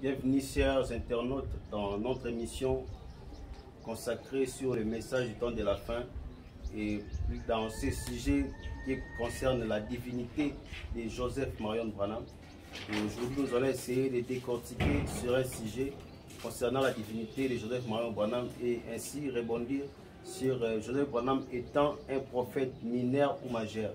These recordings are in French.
Bienvenue chers internautes dans notre émission consacrée sur le message du temps de la fin et dans ce sujet qui concerne la divinité de Joseph Marion Branham. Aujourd'hui nous allons essayer de décortiquer sur un sujet concernant la divinité de Joseph Marion Branham et ainsi rebondir sur Joseph Branham étant un prophète mineur ou majeur.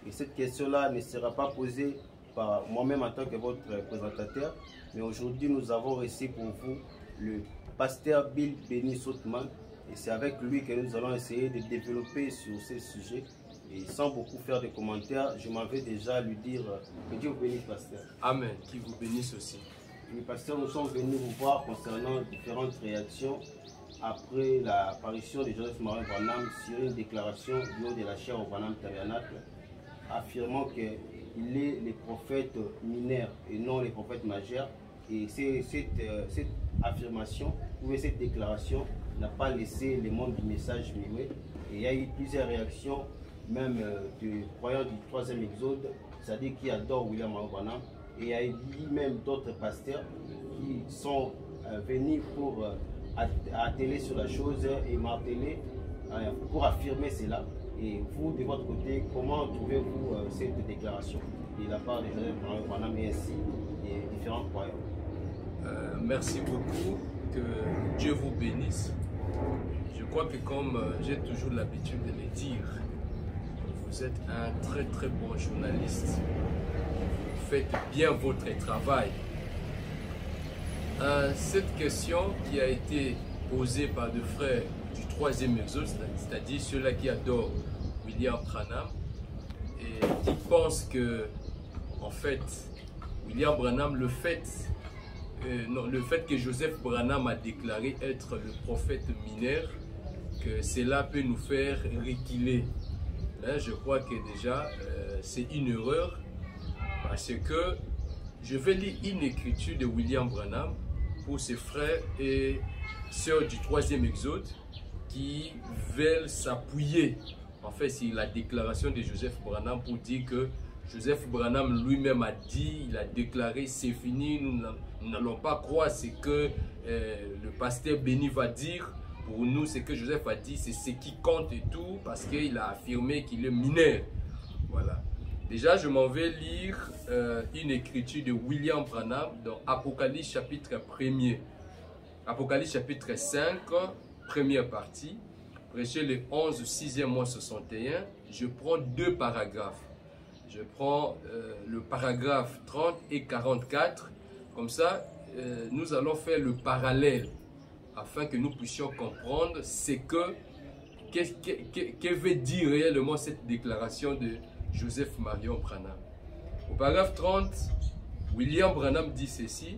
Et cette question-là ne sera pas posée par moi-même en tant que votre présentateur, mais aujourd'hui nous avons reçu pour vous le pasteur Bill Benny Soutman et c'est avec lui que nous allons essayer de développer sur ce sujet. Et sans beaucoup faire de commentaires, je m'en vais déjà lui dire que Dieu vous bénisse, pasteur. Amen, qui vous bénisse aussi. Et pasteur, nous sommes venus vous voir concernant différentes réactions après l'apparition de Joseph Marion Branham sur une déclaration du haut de la chaire au Branham Tabernacle, affirmant qu'il est le prophète mineur et non le prophète majeur. Et cette affirmation ou cette déclaration n'a pas laissé le monde du message muet. Et il y a eu plusieurs réactions, même de croyants du troisième exode, c'est-à-dire qui adorent William Marion Branham. Et il y a eu même d'autres pasteurs qui sont venus pour atteler sur la chose et marteler pour affirmer cela. Et vous, de votre côté, comment trouvez-vous cette déclaration de la part de Joseph Marion Branham et ainsi des différents croyants? Merci beaucoup, que Dieu vous bénisse. Je crois que comme j'ai toujours l'habitude de le dire, vous êtes un très très bon journaliste. Vous faites bien votre travail. Cette question qui a été posée par deux frères du troisième exode, c'est-à-dire ceux-là qui adorent William Branham et qui pensent que, en fait, William Branham, le fait que Joseph Branham a déclaré être le prophète mineur, que cela peut nous faire reculer. Là, je crois que déjà, c'est une erreur, parce que je vais lire une écriture de William Branham pour ses frères et sœurs du troisième exode qui veulent s'appuyer en fait sur la déclaration de Joseph Branham pour dire que Joseph Branham lui-même a dit, il a déclaré c'est fini, nous n'allons pas croire ce que le pasteur Benny va dire. Pour nous, ce que Joseph a dit, c'est ce qui compte et tout, parce qu'il a affirmé qu'il est mineur. Voilà. Déjà, je m'en vais lire une écriture de William Branham dans Apocalypse chapitre 1er. Apocalypse chapitre 5, première partie, prêché le 11, 6e mois 61. Je prends deux paragraphes. Je prends le paragraphe 30 et 44. Comme ça, nous allons faire le parallèle afin que nous puissions comprendre ce que veut dire réellement cette déclaration de Joseph Marion Branham. Au paragraphe 30, William Branham dit ceci: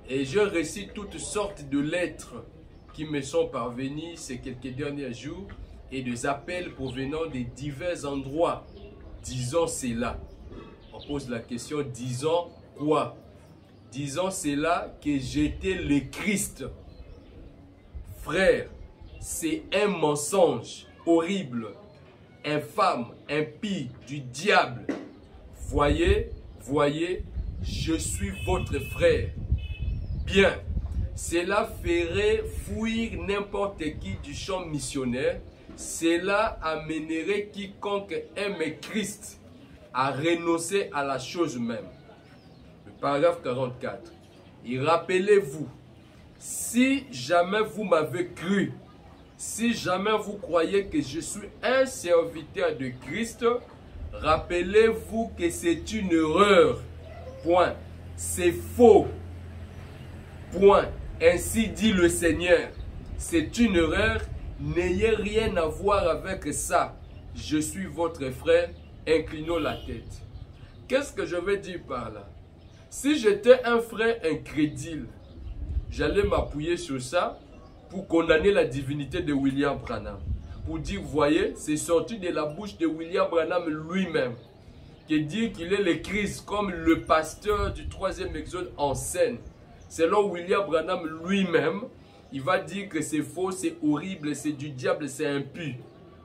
et je récite toutes sortes de lettres qui me sont parvenues ces quelques derniers jours et des appels provenant de divers endroits. Disons cela. On pose la question, disons quoi? Disons cela que j'étais le Christ. Frère, c'est un mensonge horrible, infâme, impie, du diable. Voyez, je suis votre frère. Bien, cela ferait fuir n'importe qui du champ missionnaire. Cela amènerait quiconque aime Christ à renoncer à la chose même. Le paragraphe 44. Et rappelez-vous, si jamais vous m'avez cru, si jamais vous croyez que je suis un serviteur de Christ, rappelez-vous que c'est une erreur. Point. C'est faux. Point. Ainsi dit le Seigneur. C'est une erreur. N'ayez rien à voir avec ça. Je suis votre frère. Inclinons la tête. Qu'est-ce que je veux dire par là? Si j'étais un frère incrédule, j'allais m'appuyer sur ça pour condamner la divinité de William Branham. Pour dire, vous voyez, c'est sorti de la bouche de William Branham lui-même. Qui dit qu'il est le Christ comme le pasteur du troisième exode enseigne. Selon William Branham lui-même, il va dire que c'est faux, c'est horrible, c'est du diable, c'est impur.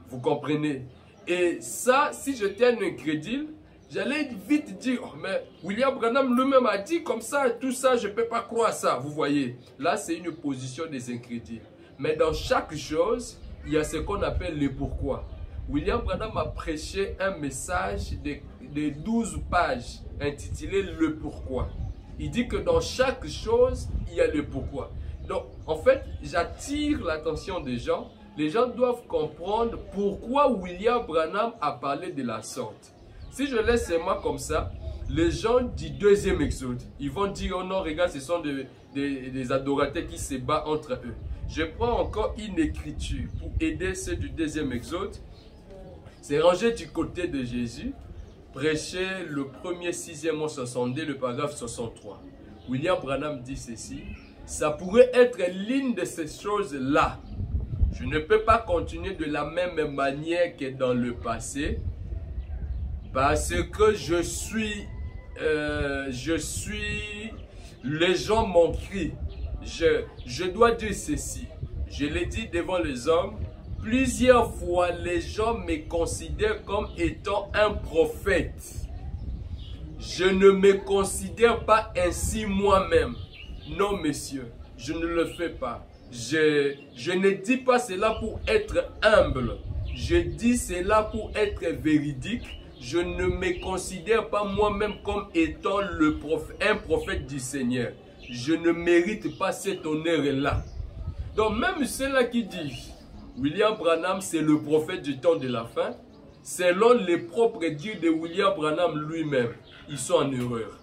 Vous comprenez? Et ça, si j'étais un incrédule, j'allais vite dire, oh, mais William Branham lui-même a dit comme ça, tout ça, je ne peux pas croire ça. Vous voyez, là, c'est une position des incrédules. Mais dans chaque chose, il y a ce qu'on appelle le pourquoi. William Branham a prêché un message de 12 pages intitulé Le pourquoi. Il dit que dans chaque chose, il y a le pourquoi. Donc, en fait, j'attire l'attention des gens. Les gens doivent comprendre pourquoi William Branham a parlé de la sorte. Si je laisse seulement comme ça, les gens du deuxième exode, ils vont dire, oh non, regarde, ce sont des adorateurs qui se battent entre eux. Je prends encore une écriture pour aider ceux du deuxième exode. C'est rangé du côté de Jésus, prêché le 1er 6e mois 62, le paragraphe 63. William Branham dit ceci, ça pourrait être l'une de ces choses-là. Je ne peux pas continuer de la même manière que dans le passé, parce que les gens m'ont crié. Je dois dire ceci, je l'ai dit devant les hommes, plusieurs fois les gens me considèrent comme étant un prophète. Je ne me considère pas ainsi moi-même. Non, monsieur, je ne le fais pas. Je ne dis pas cela pour être humble. Je dis cela pour être véridique. Je ne me considère pas moi-même comme étant un prophète du Seigneur. Je ne mérite pas cet honneur-là. Donc même ceux-là qui disent William Branham c'est le prophète du temps de la fin, selon les propres dires de William Branham lui-même, ils sont en erreur.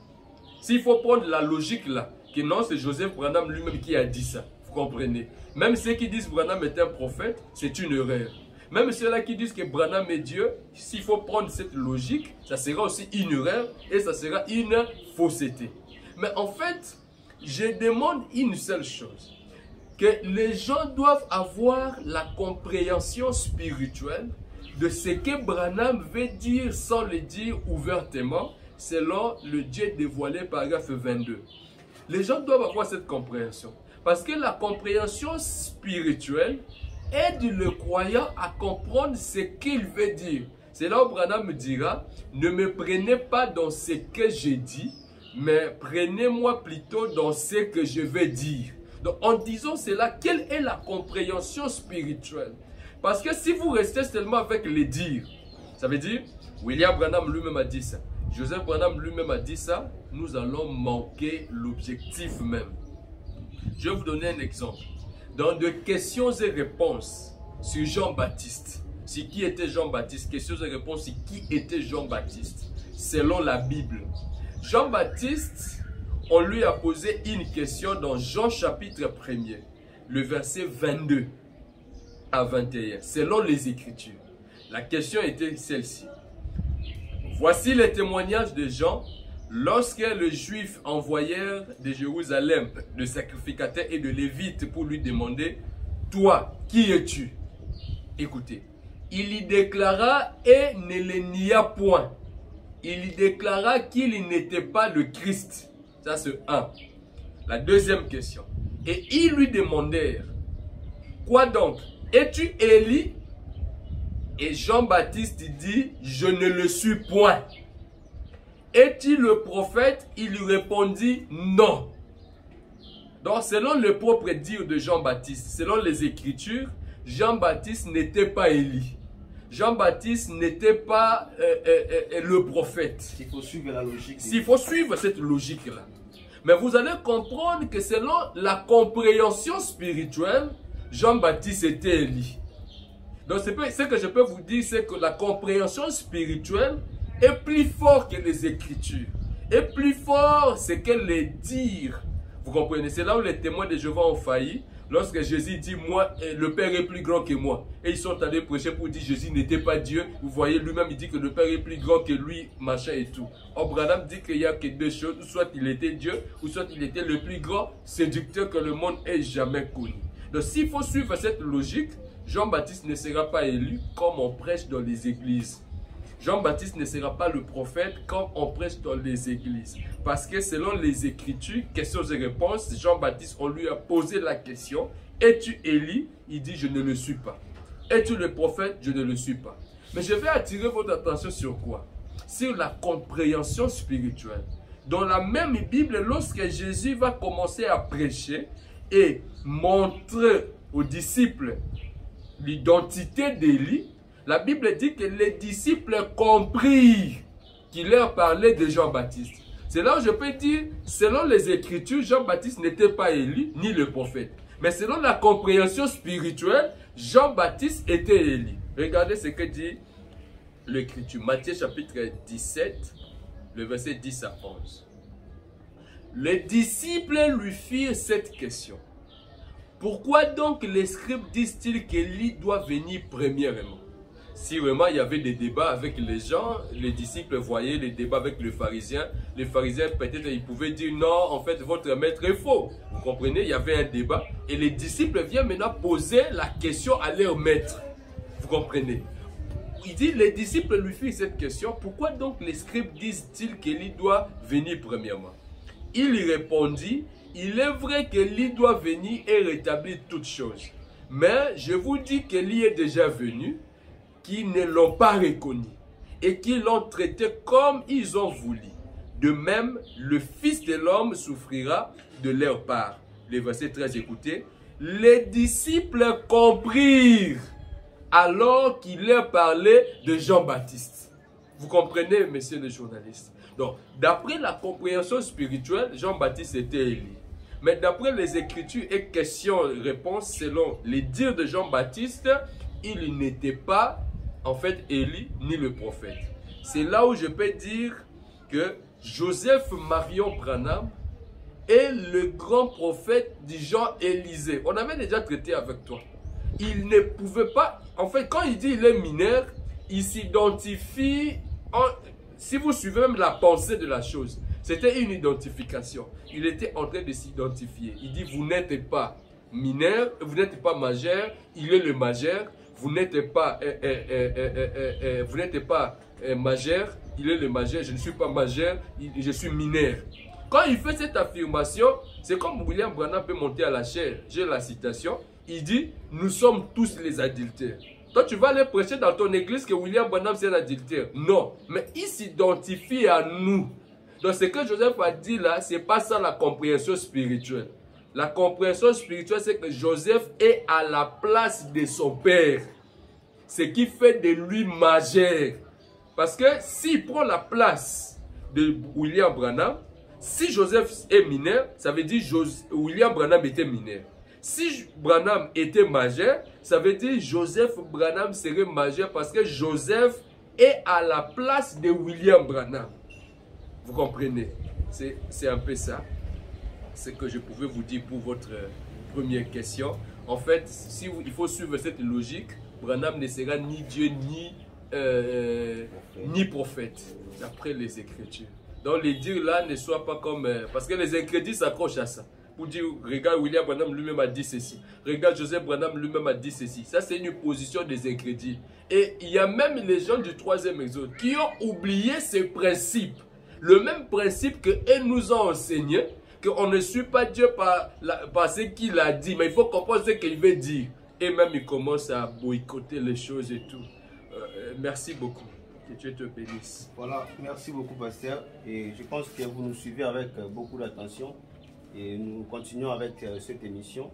S'il faut prendre la logique là, que non c'est Joseph Branham lui-même qui a dit ça, vous comprenez. Même ceux qui disent Branham est un prophète, c'est une erreur. Même ceux-là qui disent que Branham est Dieu, s'il faut prendre cette logique, ça sera aussi une erreur et ça sera une fausseté. Mais en fait, je demande une seule chose, que les gens doivent avoir la compréhension spirituelle de ce que Branham veut dire sans le dire ouvertement, selon le Dieu dévoilé, paragraphe 22. Les gens doivent avoir cette compréhension. Parce que la compréhension spirituelle aide le croyant à comprendre ce qu'il veut dire. C'est là où Branham me dira, ne me prenez pas dans ce que je dis, mais prenez-moi plutôt dans ce que je vais dire. Donc en disant cela, quelle est la compréhension spirituelle? Parce que si vous restez seulement avec les dires, ça veut dire, William Branham lui-même a dit ça, Joseph Branham lui-même a dit ça, nous allons manquer l'objectif même. Je vais vous donner un exemple. Dans de questions et réponses sur Jean-Baptiste, sur qui était Jean-Baptiste, questions et réponses sur qui était Jean-Baptiste, selon la Bible. Jean-Baptiste, on lui a posé une question dans Jean chapitre 1er, le verset 22 à 21, selon les Écritures. La question était celle-ci. Voici les témoignages de Jean lorsque les Juifs envoyèrent de Jérusalem de sacrificateurs et de Lévites pour lui demander « Toi, qui es-tu » Écoutez, il y déclara et ne le nia point. Il y déclara qu'il n'était pas le Christ. Ça c'est un. La deuxième question. Et ils lui demandèrent « Quoi donc? Es-tu Élie » Et Jean-Baptiste dit « Je ne le suis point. » Est-il le prophète? Il lui répondit « Non. » Donc selon le propre dire de Jean-Baptiste, selon les Écritures, Jean-Baptiste n'était pas Élie. Jean-Baptiste n'était pas le prophète. Il faut suivre la logique. S'il faut suivre cette logique-là. Mais vous allez comprendre que selon la compréhension spirituelle, Jean-Baptiste était Élie. Donc ce que je peux vous dire, c'est que la compréhension spirituelle est plus fort que les Écritures. Et plus fort, c'est que les dires. Vous comprenez? C'est là où les témoins de Jéhovah ont failli. Lorsque Jésus dit, moi, le Père est plus grand que moi. Et ils sont allés prêcher pour dire, Jésus n'était pas Dieu. Vous voyez, lui-même, il dit que le Père est plus grand que lui, machin et tout. Or, Branham dit qu'il n'y a que deux choses. Soit il était Dieu, ou soit il était le plus grand séducteur que le monde ait jamais connu. Donc, s'il faut suivre cette logique, Jean-Baptiste ne sera pas élu comme on prêche dans les églises. Jean-Baptiste ne sera pas le prophète comme on prêche dans les églises. Parce que selon les Écritures, questions et réponses, Jean-Baptiste, on lui a posé la question, es-tu Élie? Il dit, je ne le suis pas. Es-tu le prophète? Je ne le suis pas. Mais je vais attirer votre attention sur quoi? sur la compréhension spirituelle. Dans la même Bible, lorsque Jésus va commencer à prêcher et montrer aux disciples l'identité d'Élie, la Bible dit que les disciples comprirent qu'il leur parlait de Jean-Baptiste. C'est là où je peux dire, selon les Écritures, Jean-Baptiste n'était pas Élie, ni le prophète. Mais selon la compréhension spirituelle, Jean-Baptiste était Élie. Regardez ce que dit l'Écriture. Matthieu chapitre 17, le verset 10 à 11. Les disciples lui firent cette question. Pourquoi donc les scribes disent-ils qu'Élie doit venir premièrement? Si vraiment il y avait des débats avec les gens, les disciples voyaient les débats avec les pharisiens peut-être ils pouvaient dire non, en fait votre maître est faux. Vous comprenez, il y avait un débat et les disciples viennent maintenant poser la question à leur maître. Vous comprenez? Il dit, les disciples lui firent cette question, pourquoi donc les scribes disent-ils qu'Élie doit venir premièrement? Il y répondit, il est vrai qu'Élie doit venir et rétablir toutes choses. Mais je vous dis qu'Élie est déjà venu, qu'ils ne l'ont pas reconnu et qu'ils l'ont traité comme ils ont voulu. De même, le Fils de l'homme souffrira de leur part. Le verset 13, écoutez. Les disciples comprirent alors qu'il leur parlait de Jean-Baptiste. Vous comprenez, messieurs les journalistes? Donc, d'après la compréhension spirituelle, Jean-Baptiste était Élie. Mais d'après les Écritures et questions-réponses, selon les dires de Jean-Baptiste, il n'était pas, en fait, Élie ni le prophète. C'est là où je peux dire que Joseph Marion Branham est le grand prophète du genre Élisée. On avait déjà traité avec toi. Il ne pouvait pas, en fait, quand il dit il est mineur, il s'identifie, si vous suivez même la pensée de la chose, c'était une identification. Il était en train de s'identifier. Il dit, vous n'êtes pas mineur, vous n'êtes pas majeur, il est le majeur. Vous n'êtes pas, majeur, il est le majeur, je ne suis pas majeur, je suis mineur. Quand il fait cette affirmation, c'est comme William Branham peut monter à la chaire. J'ai la citation, il dit, nous sommes tous les adultères. Toi, tu vas aller prêcher dans ton église que William Branham c'est un adultère. Non, mais il s'identifie à nous. Donc ce que Joseph a dit là, ce n'est pas ça la compréhension spirituelle. La compréhension spirituelle, c'est que Joseph est à la place de son père. Ce qui fait de lui majeur. Parce que s'il prend la place de William Branham, si Joseph est mineur, ça veut dire William Branham était mineur. Si Branham était majeur, ça veut dire Joseph Branham serait majeur parce que Joseph est à la place de William Branham. Vous comprenez? C'est un peu ça. Ce que je pouvais vous dire pour votre première question. En fait, si il faut suivre cette logique, Branham ne sera ni Dieu ni prophète, d'après les Écritures. Donc les dires là ne soient pas comme... parce que les incrédules s'accrochent à ça. Pour dire, regarde, William Branham lui-même a dit ceci. Regarde, Joseph Branham lui-même a dit ceci. Ça, c'est une position des incrédules. Et il y a même les gens du troisième exode qui ont oublié ces principes. Le même principe qu'eux nous ont enseigné, qu'on ne suit pas Dieu par ce qu'il a dit, mais il faut comprendre ce qu'il veut dire. Et même il commence à boycotter les choses et tout. Merci beaucoup. Que Dieu te bénisse. Voilà, merci beaucoup pasteur. Et je pense que vous nous suivez avec beaucoup d'attention. Et nous continuons avec cette émission.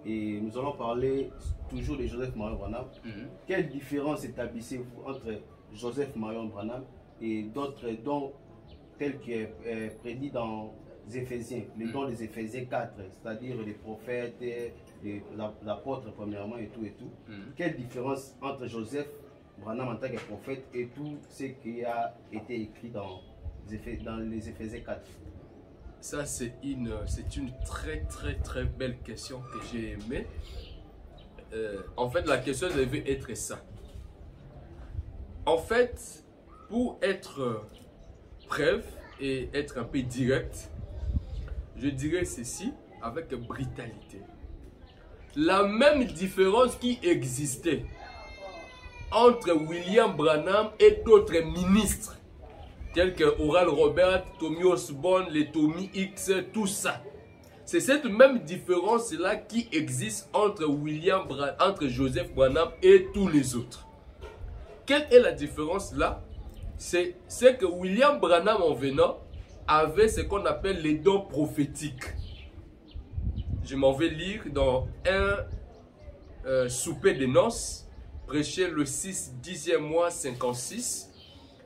Et nous allons parler toujours de Joseph Marion Branham. Quelle différence établissez-vous entre Joseph Marion Branham et d'autres dons tels que prédit dans les Éphésiens, les dons des Éphésiens 4, c'est-à-dire les prophètes, les apôtres premièrement et tout et tout. Quelle différence entre Joseph Branham en tant que prophète et tout ce qui a été écrit dans les Éphésiens 4? Ça, c'est une très belle question que j'ai aimée. En fait, la question devait être ça. En fait, pour être bref et être un peu direct, je dirais ceci avec brutalité. La même différence qui existait entre William Branham et d'autres ministres, tels que Oral Roberts, Tommy Osborne, les Tommy X, tout ça. C'est cette même différence-là qui existe entre Joseph Branham et tous les autres. Quelle est la différence là? c'est que William Branham, en venant, avait ce qu'on appelle les dons prophétiques. Je m'en vais lire dans un souper de noces, prêché le 6/10e mois 56,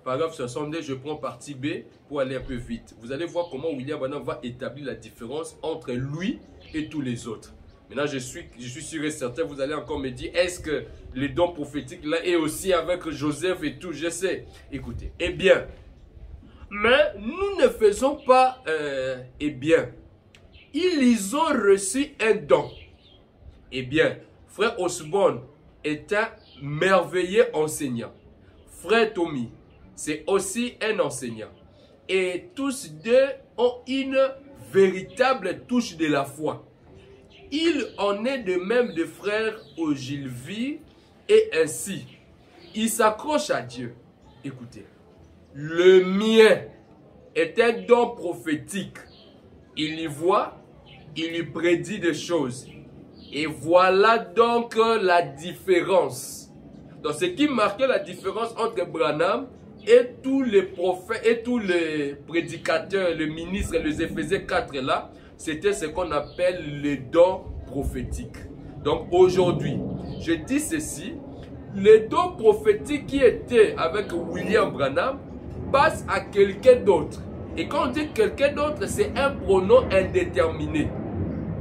paragraphe 62, je prends partie B pour aller un peu vite. Vous allez voir comment William Branham va établir la différence entre lui et tous les autres. Maintenant, je suis sûr et certain, vous allez encore me dire, est-ce que les dons prophétiques là est aussi avec Joseph et tout? Je sais. Écoutez, eh bien, mais nous ne faisons pas, eh bien, ils ont reçu un don. Eh bien, frère Osborne est un merveilleux enseignant. Frère Tommy, c'est aussi un enseignant. Et tous deux ont une véritable touche de la foi. Il en est de même de frère Ogilvie et ainsi. Il s'accroche à Dieu. Écoutez, le mien est un don prophétique. Il y voit, il lui prédit des choses. Et voilà donc la différence. Donc ce qui marquait la différence entre Branham et tous les prophètes et tous les prédicateurs, les ministres, les Éphésiens 4 là, c'était ce qu'on appelle les dons prophétiques. Donc aujourd'hui, je dis ceci, les dons prophétiques qui étaient avec William Branham passent à quelqu'un d'autre. Et quand on dit quelqu'un d'autre, c'est un pronom indéterminé.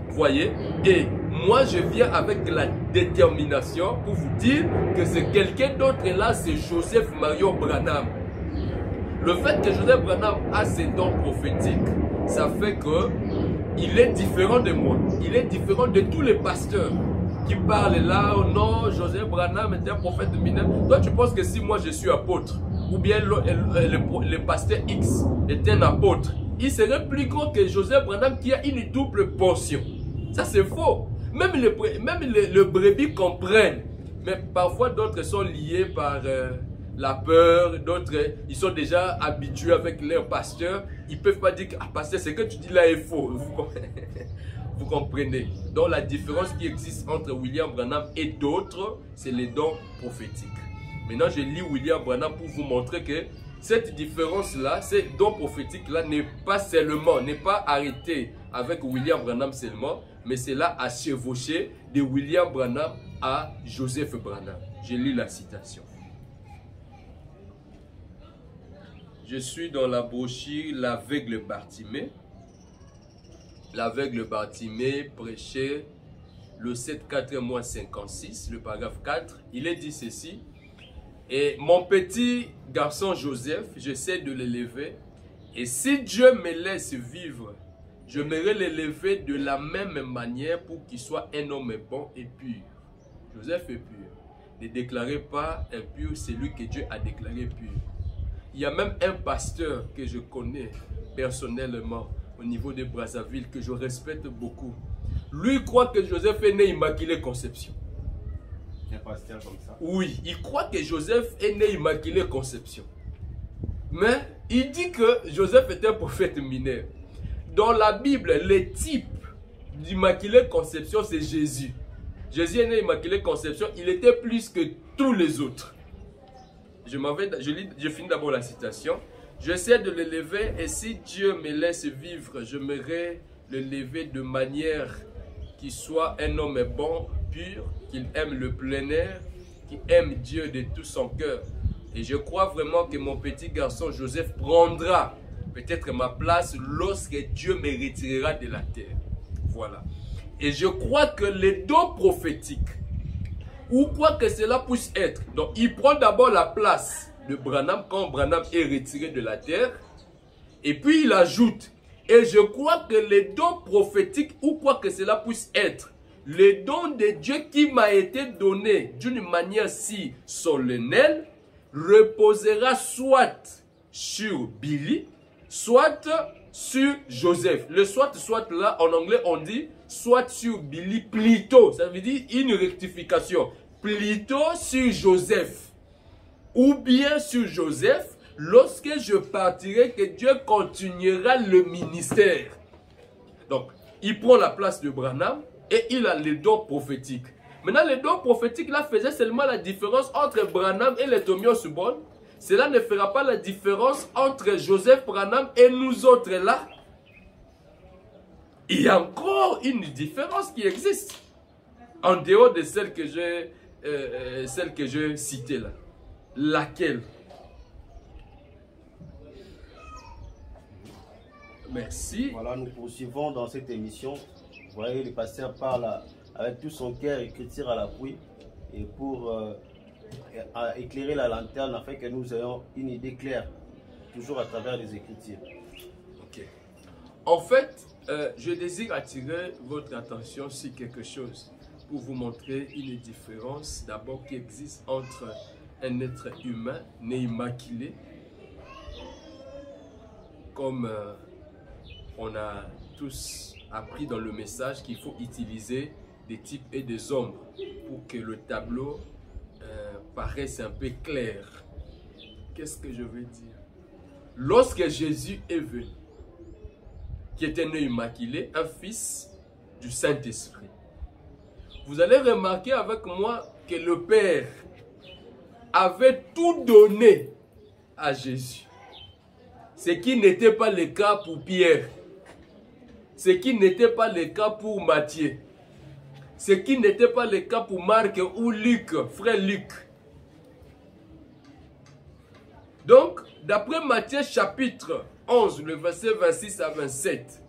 Vous voyez? Et moi, je viens avec la détermination pour vous dire que c'est quelqu'un d'autre là, c'est Joseph Marion Branham. Le fait que Joseph Branham a ses dons prophétiques, ça fait que il est différent de moi. Il est différent de tous les pasteurs qui parlent là. Oh non, Joseph Branham est un prophète mineur. Toi, tu penses que si moi je suis apôtre, ou bien le pasteur X est un apôtre, il serait plus grand que Joseph Branham qui a une double portion. Ça, c'est faux. Même les brebis comprennent. Mais parfois, d'autres sont liés par la peur. D'autres, ils sont déjà habitués avec leur pasteur. Ils ne peuvent pas dire que, ah, pasteur, ce que tu dis là est faux. Vous comprenez? Donc, la différence qui existe entre William Branham et d'autres, c'est les dons prophétiques. Maintenant, je lis William Branham pour vous montrer que cette différence-là, ces dons prophétiques-là n'est pas arrêtée avec William Branham seulement, mais c'est là à chevaucher de William Branham à Joseph Branham. Je lis la citation. Je suis dans la brochure L'aveugle Bartimée. L'aveugle Bartimée prêchait le 7/4/56, le paragraphe 4. Il est dit ceci. Et mon petit garçon Joseph, j'essaie de l'élever. Et si Dieu me laisse vivre, je m'aimerais l'élever de la même manière pour qu'il soit un homme bon et pur. Joseph est pur. Ne déclarez pas impur celui que Dieu a déclaré pur. Il y a même un pasteur que je connais personnellement au niveau de Brazzaville que je respecte beaucoup. Lui croit que Joseph est né Immaculée Conception. Un pasteur comme ça? Oui, il croit que Joseph est né Immaculée Conception. Mais il dit que Joseph est un prophète mineur. Dans la Bible, le type d'Immaculée Conception, c'est Jésus. Jésus est né Immaculée Conception, il était plus que tous les autres. Je finis d'abord la citation. J'essaie de l'élever et si Dieu me laisse vivre, je m'aimerais le lever de manière qu'il soit un homme bon, pur, qu'il aime le plein air, qu'il aime Dieu de tout son cœur. Et je crois vraiment que mon petit garçon Joseph prendra peut-être ma place lorsque Dieu me retirera de la terre. Voilà. Et je crois que les dons prophétiques, ou quoi que cela puisse être, donc il prend d'abord la place de Branham quand Branham est retiré de la terre, et puis il ajoute, et je crois que les dons prophétiques, ou quoi que cela puisse être, les dons de Dieu qui m'a été donné d'une manière si solennelle, reposera soit sur Billy, soit sur Joseph. Le soit là, en anglais, on dit soit sur Billy, plutôt. Ça veut dire une rectification. Plutôt sur Joseph. Ou bien sur Joseph, lorsque je partirai, que Dieu continuera le ministère. Donc, il prend la place de Branham et il a les dons prophétiques. Maintenant, les dons prophétiques là faisaient seulement la différence entre Branham et les Tommy Osborne. cela ne fera pas la différence entre Joseph Branham et nous autres là. Il y a encore une différence qui existe, en dehors de celle que j'ai citée là. Laquelle? Merci. Voilà, nous poursuivons dans cette émission. Vous voyez, le pasteur parle avec tout son cœur, écriture à l'appui, et pour éclairer la lanterne afin que nous ayons une idée claire, toujours à travers les Écritures. Ok. En fait, je désire attirer votre attention sur quelque chose pour vous montrer une différence d'abord qui existe entre un être humain né immaculé, comme on a tous appris dans le message qu'il faut utiliser des types et des ombres pour que le tableau paraisse un peu clair. Qu'est-ce que je veux dire? Lorsque Jésus est venu, qui était né immaculé, un fils du Saint-Esprit, vous allez remarquer avec moi que le Père avait tout donné à Jésus. Ce qui n'était pas le cas pour Pierre. Ce qui n'était pas le cas pour Matthieu. Ce qui n'était pas le cas pour Marc ou Luc, frère Luc. Donc, d'après Matthieu chapitre 11, le verset 26 à 27,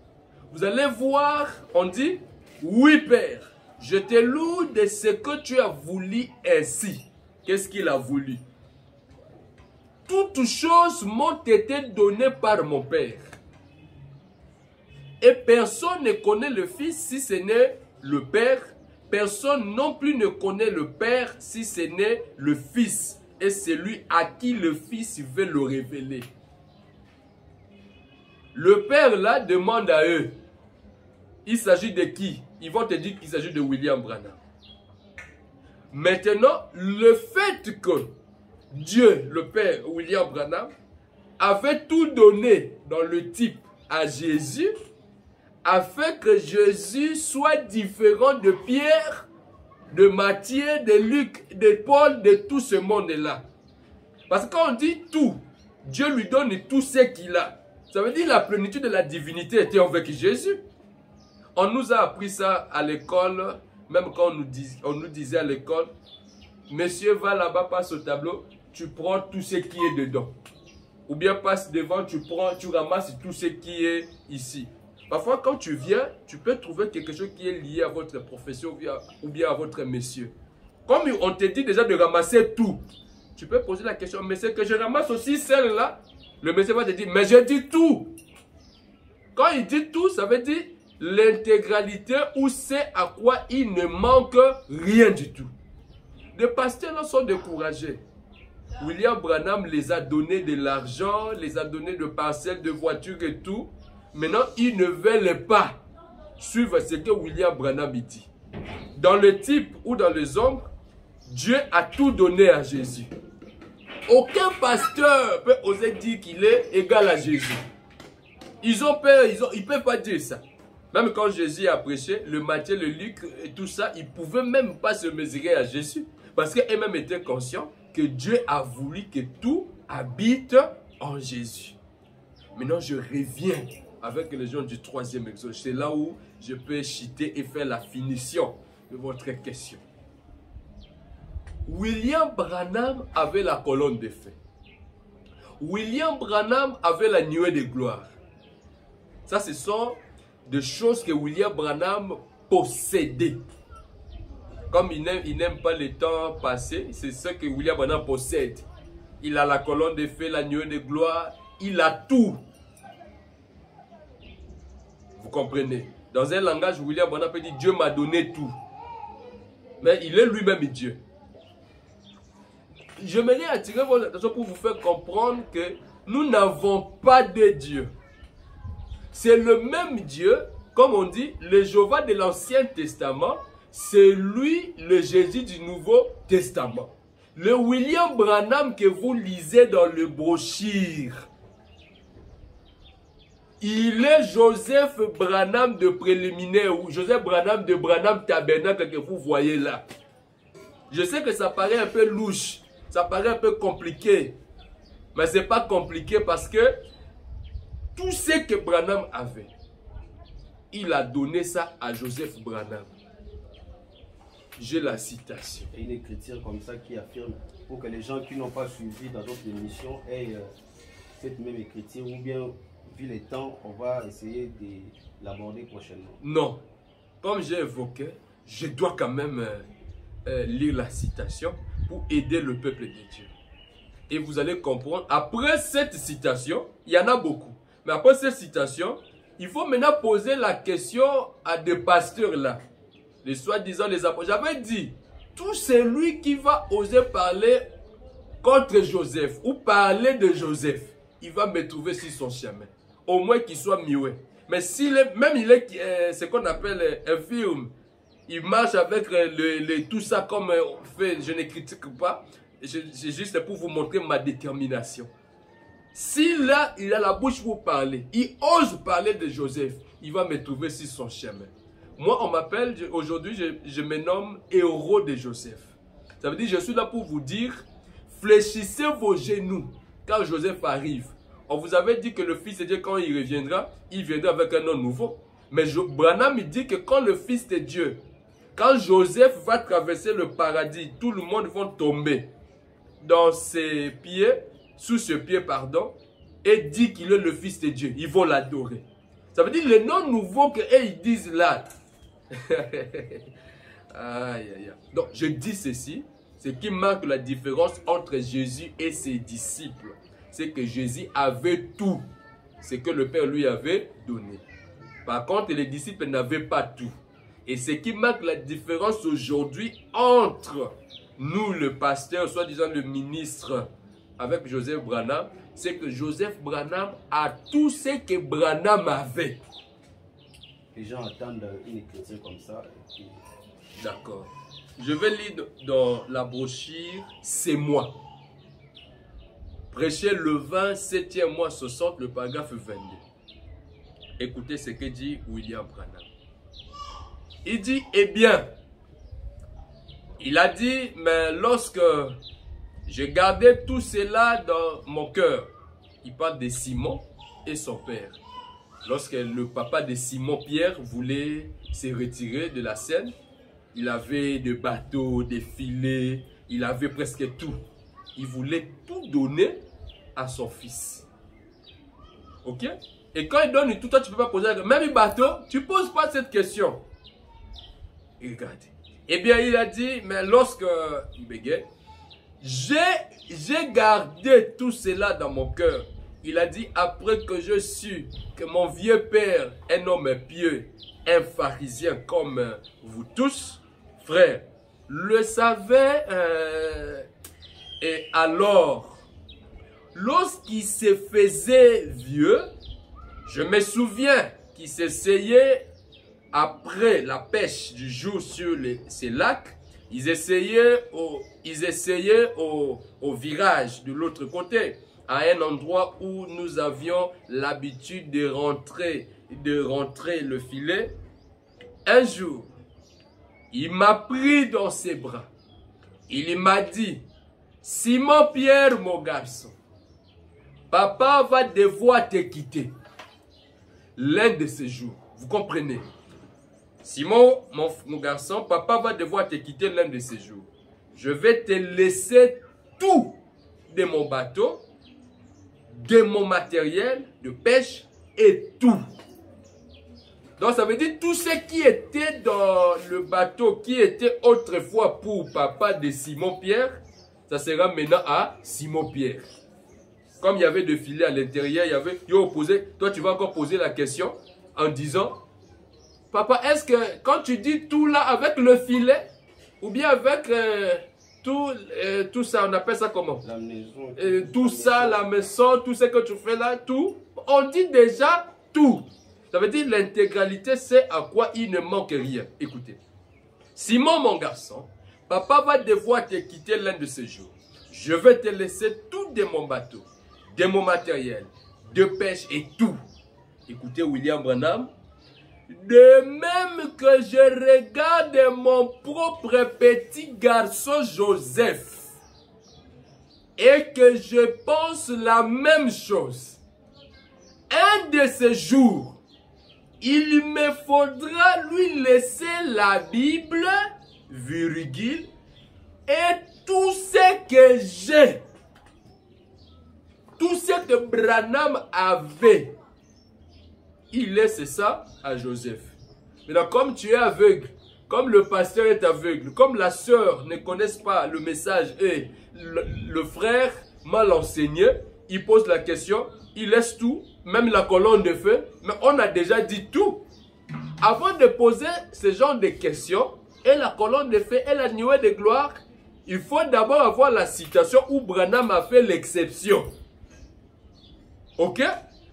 vous allez voir, on dit, oui Père, je te loue de ce que tu as voulu ainsi. Qu'est-ce qu'il a voulu? Toutes choses m'ont été données par mon Père. Et personne ne connaît le Fils si ce n'est le Père. Personne non plus ne connaît le Père si ce n'est le Fils. Et celui à qui le Fils veut le révéler. Le Père là demande à eux. Il s'agit de qui? Ils vont te dire qu'il s'agit de William Branham. Maintenant, le fait que Dieu, le Père William Branham, avait tout donné dans le type à Jésus, afin que Jésus soit différent de Pierre, de Matthieu, de Luc, de Paul, de tout ce monde-là. Parce que quand on dit tout, Dieu lui donne tout ce qu'il a. Ça veut dire la plénitude de la divinité était avec Jésus. On nous a appris ça à l'école, même quand on nous disait à l'école, monsieur va là-bas, passe au tableau, tu prends tout ce qui est dedans. Ou bien passe devant, tu ramasses tout ce qui est ici. Parfois, quand tu viens, tu peux trouver quelque chose qui est lié à votre profession ou bien à votre monsieur. Comme on te dit déjà de ramasser tout, tu peux poser la question, mais c'est que je ramasse aussi celle-là. Le monsieur va te dire, mais je dis tout. Quand il dit tout, ça veut dire l'intégralité ou c'est à quoi il ne manque rien du tout. Les pasteurs là sont découragés. William Branham les a donné de l'argent, les a donné de parcelles, de voitures et tout. Maintenant, ils ne veulent pas suivre ce que William Branham dit. Dans le type ou dans les ombres, Dieu a tout donné à Jésus. Aucun pasteur peut oser dire qu'il est égal à Jésus. Ils ont peur, ils ne peuvent pas dire ça. Même quand Jésus a prêché, le Matthieu, le Luc et tout ça, ils ne pouvaient même pas se mesurer à Jésus. Parce qu'eux-mêmes étaient conscients que Dieu a voulu que tout habite en Jésus. Maintenant, je reviens avec les gens du 3e exode. C'est là où je peux citer et faire la finition de votre question. William Branham avait la colonne de feu. William Branham avait la nuée de gloire. Ça, ce sont des choses que William Branham possédait. Comme il n'aime pas le temps passé, c'est ce que William Branham possède. Il a la colonne de feu, la nuée de gloire, il a tout. Vous comprenez? Dans un langage, William Branham peut dire Dieu m'a donné tout. Mais il est lui-même Dieu. Je m'aimerais attirer votre attention pour vous faire comprendre que nous n'avons pas de Dieu. C'est le même Dieu, comme on dit, le Jéhovah de l'Ancien Testament, c'est lui le Jésus du Nouveau Testament. Le William Branham que vous lisez dans le brochure, il est Joseph Branham de préliminaire ou Joseph Branham de Branham Tabernacle que vous voyez là. Je sais que ça paraît un peu louche, ça paraît un peu compliqué. Mais ce n'est pas compliqué parce que tout ce que Branham avait, il a donné ça à Joseph Branham. J'ai la citation. Et une écriture comme ça qui affirme, pour que les gens qui n'ont pas suivi dans d'autres émissions aient cette même écriture, ou bien, vu les temps, on va essayer de l'aborder prochainement. Non. Comme j'ai évoqué, je dois quand même lire la citation pour aider le peuple de Dieu. Et vous allez comprendre, après cette citation, il y en a beaucoup. Mais après cette citation, il faut maintenant poser la question à des pasteurs là. Les soi-disant les apôtres. J'avais dit, tout celui qui va oser parler contre Joseph ou parler de Joseph, il va me trouver sur son chemin. Au moins qu'il soit muet. Mais s'il est, même il est ce qu'on appelle infirme, il marche avec tout ça comme fait, je ne critique pas. C'est juste pour vous montrer ma détermination. S'il a la bouche pour parler, il ose parler de Joseph, il va me trouver sur son chemin. Moi, on m'appelle, aujourd'hui, je me nomme héros de Joseph. Ça veut dire, je suis là pour vous dire, fléchissez vos genoux quand Joseph arrive. On vous avait dit que le Fils de Dieu, quand il viendra avec un nom nouveau. Mais Branham, il dit que quand le Fils de Dieu, quand Joseph va traverser le paradis, tout le monde va tomber dans ses pieds, sous ses pieds, pardon, et dit qu'il est le Fils de Dieu. Ils vont l'adorer. Ça veut dire le nom nouveau qu'ils disent là. Aïe, aïe, aïe. Donc, je dis ceci, ce qui marque la différence entre Jésus et ses disciples, c'est que Jésus avait tout ce que le Père lui avait donné. Par contre, les disciples n'avaient pas tout. Et ce qui marque la différence aujourd'hui entre nous, le pasteur, soi-disant le ministre, avec Joseph Branham, c'est que Joseph Branham a tout ce que Branham avait. Les gens attendent une écriture comme ça. D'accord. Je vais lire dans la brochure « C'est moi ». Prêcher le 27e mois 60, le paragraphe 22. Écoutez ce que dit William Branham. Il dit, eh bien, il a dit, mais lorsque je gardais tout cela dans mon cœur, il parle de Simon et son père. Lorsque le papa de Simon-Pierre voulait se retirer de la scène, il avait des bateaux, des filets, il avait presque tout. Il voulait tout donner à son fils. Ok? Et quand il donne tout, toi tu ne peux pas poser la question. Même bateau, tu ne poses pas cette question. Et regardez. Eh bien, il a dit, mais lorsque il bégait, j'ai gardé tout cela dans mon cœur. Il a dit, après que je suis que mon vieux père, un homme pieux, un pharisien comme vous tous, frères, le savait. Et alors, lorsqu'il se faisait vieux, je me souviens qu'il s'essayait après la pêche du jour sur ces lacs, ils essayaient au virage de l'autre côté, à un endroit où nous avions l'habitude de rentrer le filet. Un jour, il m'a pris dans ses bras. Il m'a dit, Simon-Pierre, mon garçon, papa va devoir te quitter l'un de ces jours. Vous comprenez? Simon, mon garçon, papa va devoir te quitter l'un de ces jours. Je vais te laisser tout de mon bateau, de mon matériel de pêche et tout. Donc ça veut dire tout ce qui était dans le bateau, qui était autrefois pour papa de Simon-Pierre, ça sera maintenant à Simon-Pierre. Comme il y avait des filets à l'intérieur, toi tu vas encore poser la question en disant, papa, est-ce que quand tu dis tout là avec le filet, ou bien avec tout ça, on appelle ça comment? La maison. Tout ça, la maison, tout ce que tu fais là, tout. On dit déjà tout. Ça veut dire l'intégralité, c'est à quoi il ne manque rien. Écoutez. Simon, mon garçon, papa va devoir te quitter l'un de ces jours. Je vais te laisser tout de mon bateau, de mon matériel, de pêche et tout. Écoutez William Branham. De même que je regarde mon propre petit garçon Joseph et que je pense la même chose. Un de ces jours, il me faudra lui laisser la Bible, virgule, et tout ce que j'ai, tout ce que Branham avait, il laisse ça à Joseph. Maintenant, comme tu es aveugle, comme le pasteur est aveugle, comme la sœur ne connaisse pas le message et le frère mal enseigné, il pose la question, il laisse tout, même la colonne de feu, mais on a déjà dit tout. Avant de poser ce genre de questions, et la colonne de feu et la nuée de gloire, il faut d'abord avoir la citation où Branham a fait l'exception. Ok?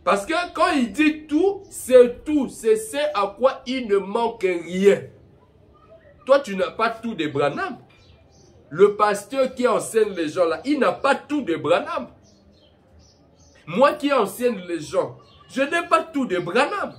Parce que quand il dit tout, c'est tout. C'est ce à quoi il ne manque rien. Toi, tu n'as pas tout de Branham. Le pasteur qui enseigne les gens là, il n'a pas tout de Branham. Moi qui enseigne les gens, je n'ai pas tout de Branham.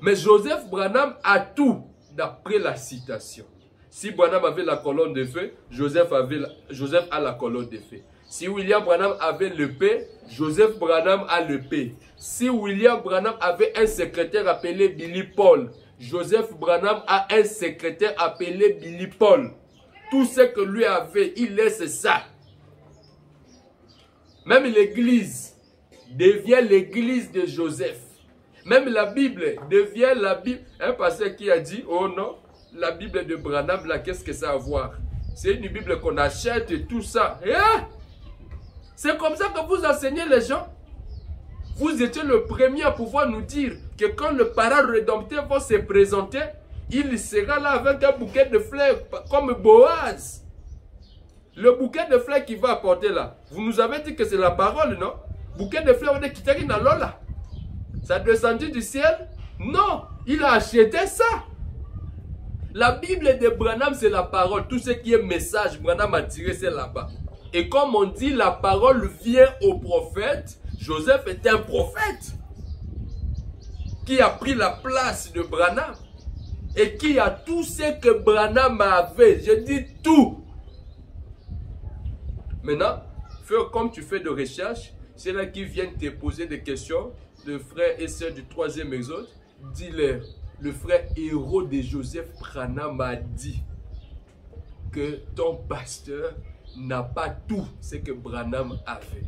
Mais Joseph Branham a tout d'après la citation. Si Branham avait la colonne de feu, Joseph a la colonne de feu. Si William Branham avait l'épée, Joseph Branham a l'épée. Si William Branham avait un secrétaire appelé Billy Paul, Joseph Branham a un secrétaire appelé Billy Paul. Tout ce que lui avait, il laisse ça. Même l'église devient l'église de Joseph. Même la Bible devient la Bible. Un pasteur qui a dit, oh non, la Bible de Branham, là, qu'est-ce que ça a à voir? C'est une Bible qu'on achète et tout ça. C'est comme ça que vous enseignez les gens. Vous étiez le premier à pouvoir nous dire que quand le parent rédempteur va se présenter, il sera là avec un bouquet de fleurs comme Boaz. Le bouquet de fleurs qu'il va apporter là, vous nous avez dit que c'est la parole, non? Bouquet de fleurs, on est quitté dans l'Ola. Ça a descendu du ciel? Non, il a acheté ça. La Bible de Branham, c'est la parole. Tout ce qui est message, Branham a tiré, c'est là-bas. Et comme on dit, la parole vient au prophète. Joseph est un prophète qui a pris la place de Branham et qui a tout ce que Branham avait. Je dis tout. Maintenant, comme tu fais de recherche, c'est là qu'ils viennent te poser des questions. Le frère et sœur du 3e exode, dis-leur, le frère héros de Joseph Branham a dit que ton pasteur n'a pas tout ce que Branham avait.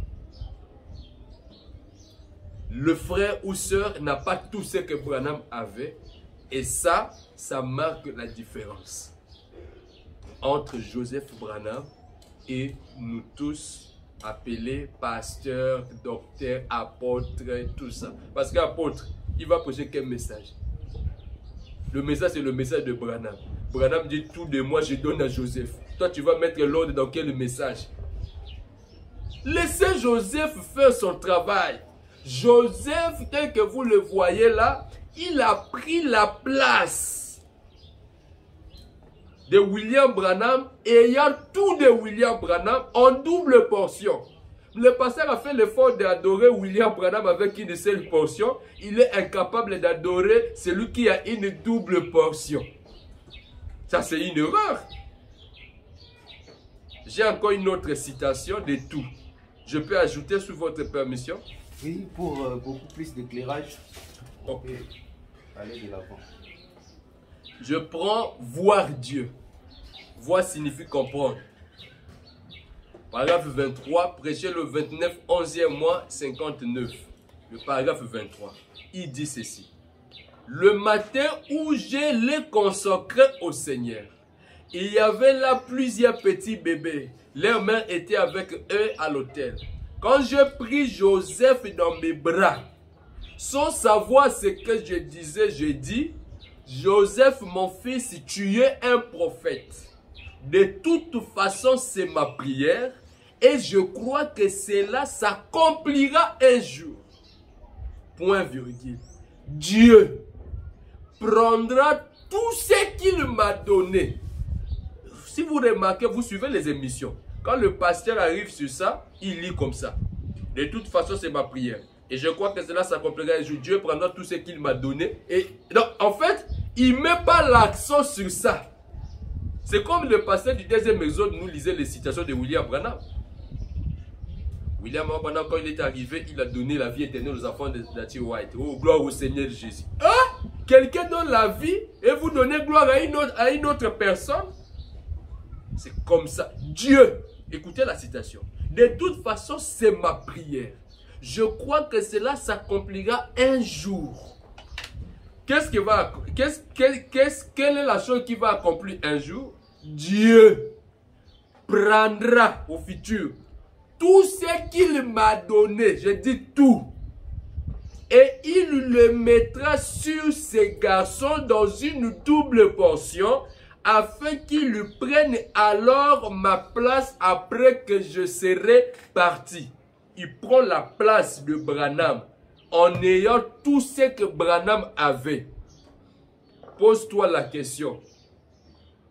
Le frère ou sœur n'a pas tout ce que Branham avait. Et ça marque la différence entre Joseph Branham et nous tous appelés pasteurs, docteurs, apôtres, tout ça. Parce qu'apôtre, il va poser quel message? Le message, c'est le message de Branham. Branham dit tout de moi, je donne à Joseph. Toi, tu vas mettre l'ordre dans quel message? Laissez Joseph faire son travail. Joseph, tel que vous le voyez là, il a pris la place de William Branham, ayant tout de William Branham en double portion. Le pasteur a fait l'effort d'adorer William Branham avec une seule portion. Il est incapable d'adorer celui qui a une double portion. Ça, c'est une erreur. J'ai encore une autre citation de tout. Je peux ajouter sous votre permission? Oui, pour beaucoup plus d'éclairage. Ok. Allez de l'avant. Je prends voir Dieu. Voir signifie comprendre. Paragraphe 23, prêché le 29, 11e mois, 59. Le paragraphe 23. Il dit ceci. Le matin où je les consacrais au Seigneur, il y avait là plusieurs petits bébés. Leurs mères étaient avec eux à l'autel. Quand je pris Joseph dans mes bras, sans savoir ce que je disais, je dis, Joseph, mon fils, tu es un prophète. De toute façon, c'est ma prière et je crois que cela s'accomplira un jour. Point virgule. Dieu prendra tout ce qu'il m'a donné. Si vous remarquez, vous suivez les émissions. Quand le pasteur arrive sur ça, il lit comme ça. De toute façon, c'est ma prière. Et je crois que cela s'accomplira un jour. Dieu prendra tout ce qu'il m'a donné. Et donc, en fait, il ne met pas l'accent sur ça. C'est comme le pasteur du 2e exode nous lisait les citations de William Branham. William Branham, quand il est arrivé, il a donné la vie éternelle aux enfants de Natty White. Oh, gloire au Seigneur Jésus. Ah! Quelqu'un donne la vie et vous donnez gloire à une autre personne? C'est comme ça. Dieu, écoutez la citation. De toute façon, c'est ma prière. Je crois que cela s'accomplira un jour. Quelle est la chose qui va accomplir un jour? Dieu prendra au futur tout ce qu'il m'a donné, je dis tout, et il le mettra sur ces garçons dans une double portion, afin qu'ils prennent alors ma place après que je serai parti. Il prend la place de Branham en ayant tout ce que Branham avait. Pose-toi la question.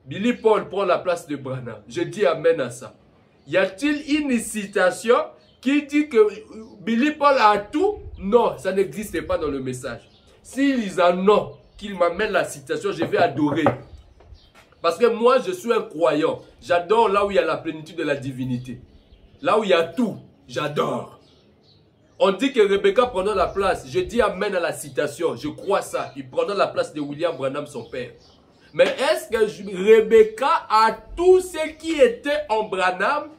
Billy Paul prend la place de Branham. Je dis amen à ça. Y a-t-il une citation qui dit que Billy Paul a tout? Non, ça n'existe pas dans le message. S'ils en ont, qu'ils m'amènent la citation, je vais adorer. Parce que moi, je suis un croyant. J'adore là où il y a la plénitude de la divinité. Là où il y a tout, j'adore. On dit que Rebecca prenant la place. Je dis amen à la citation. Je crois ça. Il prenant la place de William Branham, son père. Mais est-ce que Rebecca a tout ce qui était en Branham?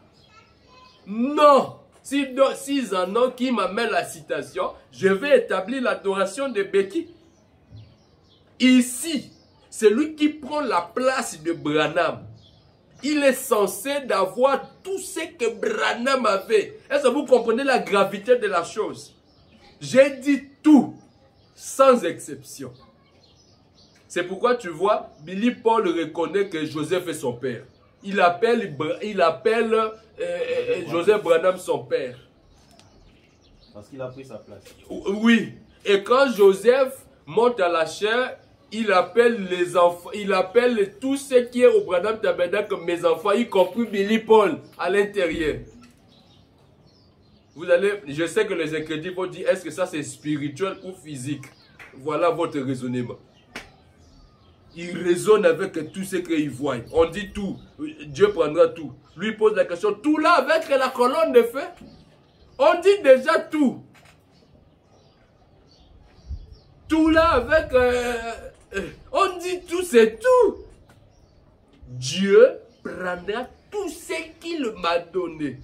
Non. S'ils en ont qui m'amènent la citation, je vais établir l'adoration de Becky. Ici, c'est lui qui prend la place de Branham. Il est censé d'avoir tout ce que Branham avait. Est-ce que vous comprenez la gravité de la chose? J'ai dit tout, sans exception. C'est pourquoi tu vois, Billy Paul reconnaît que Joseph est son père. Il appelle Joseph Branham son père. Parce qu'il a pris sa place. Oui. Et quand Joseph monte à la chair, il appelle les enfants, il appelle tout ce qui est au Branham Tabernacle mes enfants, y compris Billy Paul à l'intérieur. Vous allez, je sais que les incrédules vont dire, est-ce que ça c'est spirituel ou physique? Voilà votre raisonnement. Il raisonne avec tout ce qu'il voit. On dit tout. Dieu prendra tout. Lui pose la question. Tout là avec la colonne de feu. On dit déjà tout. Tout là avec... on dit tout, c'est tout. Dieu prendra tout ce qu'il m'a donné.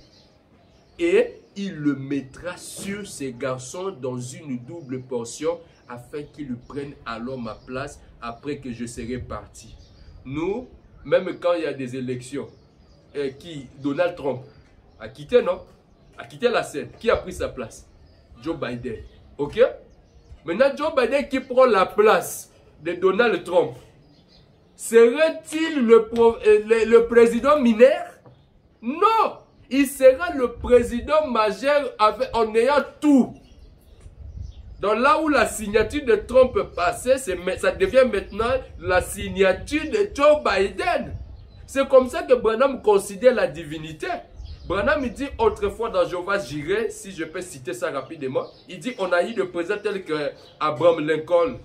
Et il le mettra sur ses garçons dans une double portion afin qu'ils prennent alors ma place après que je serai parti. Nous, même quand il y a des élections, Donald Trump a quitté, non? A quitté la scène. Qui a pris sa place? Joe Biden. Ok? Maintenant, Joe Biden qui prend la place de Donald Trump, serait-il le président mineur? Non! Il sera le président majeur en ayant tout. Donc là où la signature de Trump passait, ça devient maintenant la signature de Joe Biden. C'est comme ça que Branham considère la divinité. Branham dit autrefois dans Jéhovah Jireh, si je peux citer ça rapidement, il dit on a eu des présidents tels que Abraham Lincoln,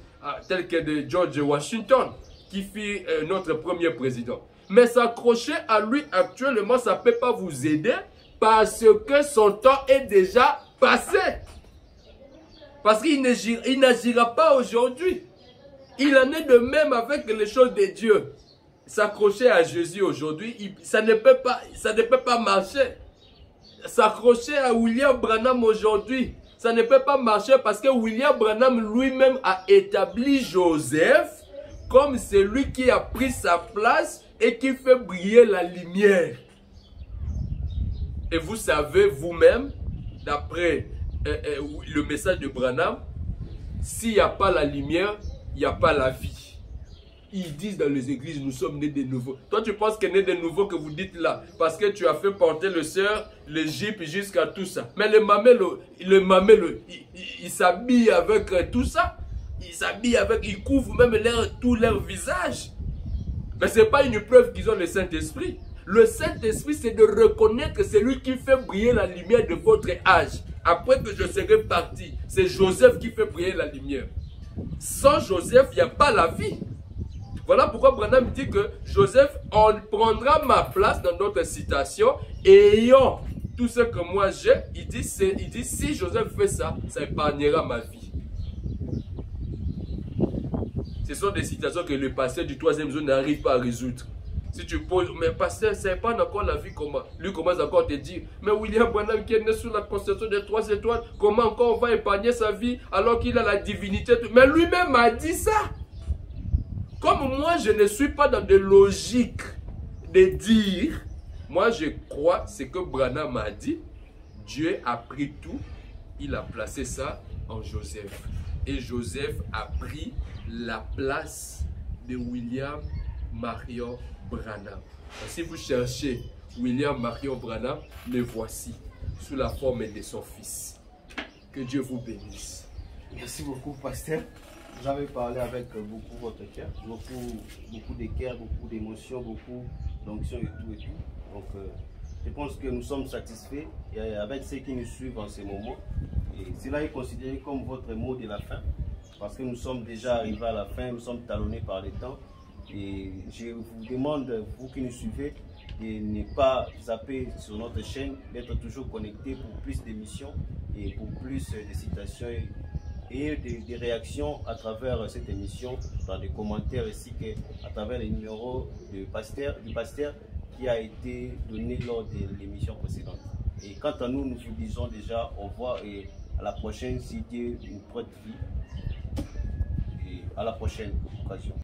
tel que de George Washington, qui fut notre premier président. Mais s'accrocher à lui actuellement, ça ne peut pas vous aider parce que son temps est déjà passé. Parce qu'il n'agira pas aujourd'hui. Il en est de même avec les choses de Dieu. S'accrocher à Jésus aujourd'hui, ça ne peut pas marcher. S'accrocher à William Branham aujourd'hui, ça ne peut pas marcher parce que William Branham lui-même a établi Joseph comme celui qui a pris sa place et qui fait briller la lumière. Et vous savez vous-même, d'après le message de Branham, s'il n'y a pas la lumière, il n'y a pas la vie. Ils disent dans les églises, nous sommes nés de nouveau. Toi, tu penses que né de nouveau que vous dites là, parce que tu as fait porter le sœur, l'Égypte jusqu'à tout ça. Mais le mamelo, il s'habille avec tout ça. Il s'habille avec, il couvre même tout leur visage. Mais ce n'est pas une preuve qu'ils ont le Saint-Esprit. Le Saint-Esprit, c'est de reconnaître que c'est lui qui fait briller la lumière de votre âge. Après que je serai parti, c'est Joseph qui fait briller la lumière. Sans Joseph, il n'y a pas la vie. Voilà pourquoi Branham dit que Joseph, on prendra ma place dans notre citation, ayant tout ce que moi j'ai, il dit si Joseph fait ça, ça épargnera ma vie. Ce sont des situations que le pasteur du 3e zone n'arrive pas à résoudre. Si tu poses, mais pasteur, ça épargne encore la vie, comment? Lui commence encore à te dire, mais William Branham qui est né sous la constellation des 3 étoiles, comment encore on va épargner sa vie alors qu'il a la divinité? Mais lui-même m'a dit ça. Comme moi, je ne suis pas dans des logiques de dire, moi je crois ce que Branham m'a dit. Dieu a pris tout, il a placé ça en Joseph. Et Joseph a pris la place de William Marion Branham. Si vous cherchez William Marion Branham, le voici, sous la forme de son fils. Que Dieu vous bénisse. Merci beaucoup, pasteur. Vous avez parlé avec beaucoup votre cœur, beaucoup de cœur, beaucoup d'émotions, beaucoup d'onction et tout et tout. Donc, je pense que nous sommes satisfaits avec ceux qui nous suivent en ce moment. Et cela est considéré comme votre mot de la fin, parce que nous sommes déjà arrivés à la fin, nous sommes talonnés par le temps. Et je vous demande, vous qui nous suivez, de ne pas zapper sur notre chaîne, d'être toujours connectés pour plus d'émissions et pour plus de citations et des réactions à travers cette émission, dans des commentaires ainsi qu'à travers les numéros du pasteur qui a été donné lors de l'émission précédente. Et quant à nous, nous vous disons déjà au revoir et à la prochaine si Dieu nous prête vie. Et à la prochaine occasion.